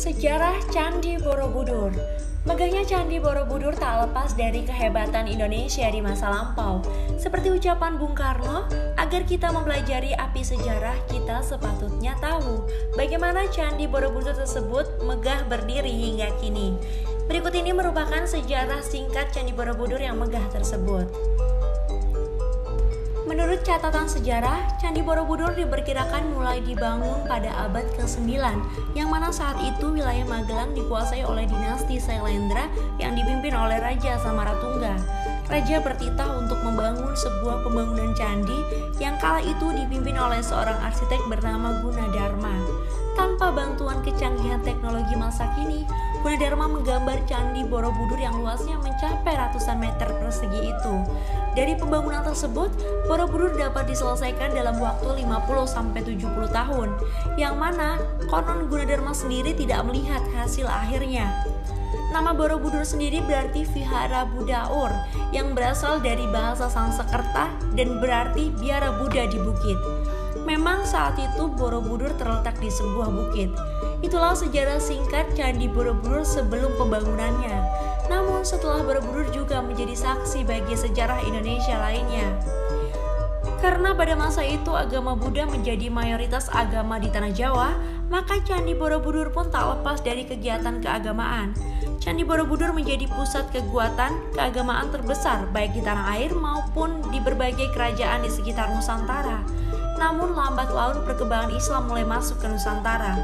Sejarah Candi Borobudur. Megahnya Candi Borobudur tak lepas dari kehebatan Indonesia di masa lampau. Seperti ucapan Bung Karno, agar kita mempelajari api sejarah, kita sepatutnya tahu bagaimana Candi Borobudur tersebut megah berdiri hingga kini. Berikut ini merupakan sejarah singkat Candi Borobudur yang megah tersebut. Menurut catatan sejarah, Candi Borobudur diperkirakan mulai dibangun pada abad ke-9, yang mana saat itu wilayah Magelang dikuasai oleh dinasti Sailendra yang dipimpin oleh Raja Samaratungga. Raja bertitah untuk membangun sebuah pembangunan candi yang kala itu dipimpin oleh seorang arsitek bernama Gunadarma. Tanpa bantuan kecanggihan teknologi masa kini, Gunadarma menggambar Candi Borobudur yang luasnya mencapai ratusan meter persegi itu. Dari pembangunan tersebut, Borobudur dapat diselesaikan dalam waktu 50-70 tahun, yang mana konon Gunadarma sendiri tidak melihat hasil akhirnya. Nama Borobudur sendiri berarti Vihara Buddha-ur, yang berasal dari bahasa Sanskerta dan berarti biara Buddha di bukit. Memang saat itu Borobudur terletak di sebuah bukit. Itulah sejarah singkat Candi Borobudur sebelum pembangunannya. Namun setelah Borobudur juga menjadi saksi bagi sejarah Indonesia lainnya. Karena pada masa itu agama Buddha menjadi mayoritas agama di tanah Jawa, maka Candi Borobudur pun tak lepas dari kegiatan keagamaan. Candi Borobudur menjadi pusat kekuatan keagamaan terbesar baik di tanah air maupun di berbagai kerajaan di sekitar Nusantara. Namun lambat laun perkembangan Islam mulai masuk ke Nusantara.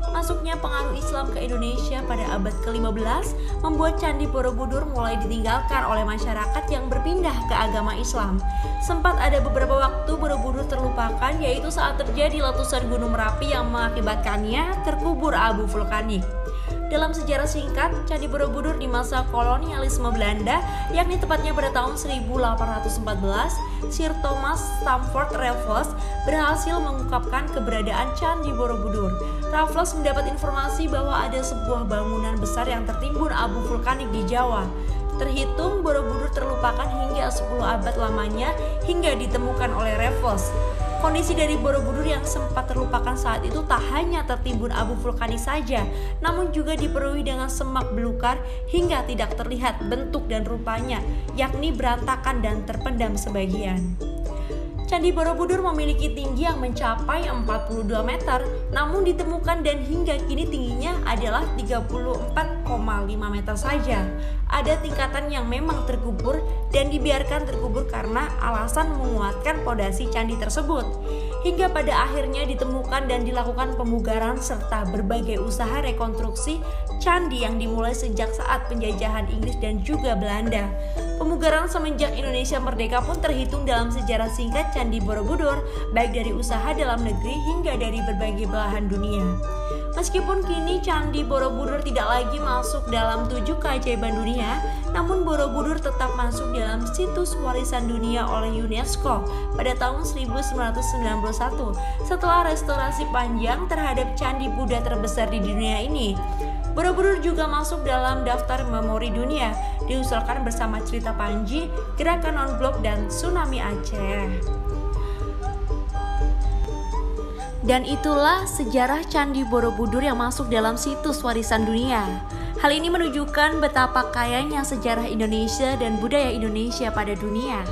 Masuknya pengaruh Islam ke Indonesia pada abad ke-15 membuat Candi Borobudur mulai ditinggalkan oleh masyarakat yang berpindah ke agama Islam. Sempat ada beberapa waktu Borobudur terlupakan, yaitu saat terjadi letusan Gunung Merapi yang mengakibatkannya terkubur abu vulkanik. Dalam sejarah singkat, Candi Borobudur di masa kolonialisme Belanda, yakni tepatnya pada tahun 1814, Sir Thomas Stamford Raffles berhasil mengungkapkan keberadaan Candi Borobudur. Raffles mendapat informasi bahwa ada sebuah bangunan besar yang tertimbun abu vulkanik di Jawa. Terhitung Borobudur terlupakan hingga 10 abad lamanya hingga ditemukan oleh Raffles. Kondisi dari Borobudur yang sempat terlupakan saat itu tak hanya tertimbun abu vulkanis saja, namun juga dipenuhi dengan semak belukar hingga tidak terlihat bentuk dan rupanya, yakni berantakan dan terpendam sebagian. Candi Borobudur memiliki tinggi yang mencapai 42 meter, namun ditemukan dan hingga kini tingginya adalah 34,5 meter saja. Ada tingkatan yang memang terkubur dan dibiarkan terkubur karena alasan menguatkan pondasi candi tersebut. Hingga pada akhirnya ditemukan dan dilakukan pemugaran serta berbagai usaha rekonstruksi candi yang dimulai sejak saat penjajahan Inggris dan juga Belanda. Pemugaran semenjak Indonesia merdeka pun terhitung dalam sejarah singkat Candi Borobudur, baik dari usaha dalam negeri hingga dari berbagai belahan dunia. Meskipun kini Candi Borobudur tidak lagi masuk dalam 7 keajaiban dunia, namun Borobudur tetap masuk dalam situs warisan dunia oleh UNESCO pada tahun 1991 setelah restorasi panjang terhadap candi Buddha terbesar di dunia ini. Borobudur juga masuk dalam daftar memori dunia, diusulkan bersama Cerita Panji, Gerakan Non-Blok, dan Tsunami Aceh. Dan itulah sejarah Candi Borobudur yang masuk dalam situs warisan dunia. Hal ini menunjukkan betapa kayanya sejarah Indonesia dan budaya Indonesia pada dunia.